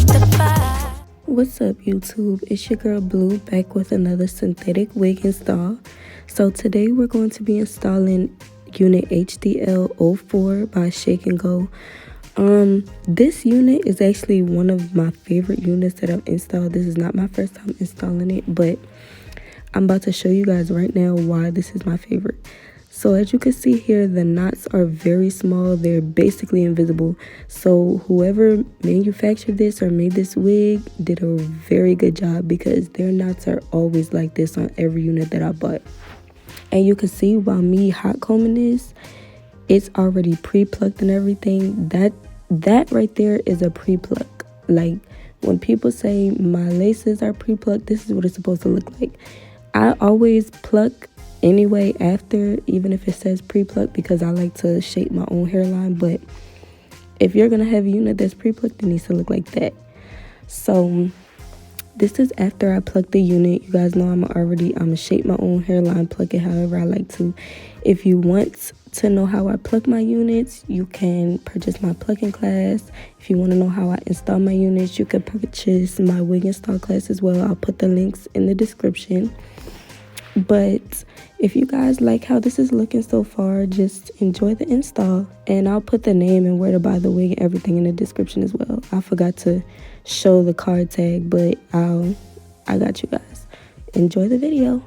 up the fire. What's up, YouTube? It's your girl Blue back with another synthetic wig install. So today we're going to be installing unit HDL04 by Shake and Go. This unit is actually one of my favorite units that I've installed. This is not my first time installing it, but I'm about to show you guys right now why this is my favorite. So as you can see here, the knots are very small. They're basically invisible. So whoever manufactured this or made this wig did a very good job, because their knots are always like this on every unit that I bought. And you can see while me hot combing this, it's already pre-plucked and everything. That right there is a pre-pluck. Like when people say my laces are pre-plucked, this is what it's supposed to look like. I always pluck anyway after, even if it says pre-plucked, because I like to shape my own hairline. But if you're gonna have a unit that's pre-plucked, it needs to look like that. So this is after I pluck the unit. You guys know I'm gonna shape my own hairline, pluck it however I like to. If you want to know how I pluck my units, you can purchase my plucking class. If you want to know how I install my units, you can purchase my wig install class as well. I'll put the links in the description. But if you guys like how this is looking so far, just enjoy the install, and I'll put the name and where to buy the wig and everything in the description as well. I forgot to show the card tag, but I got you guys. Enjoy the video.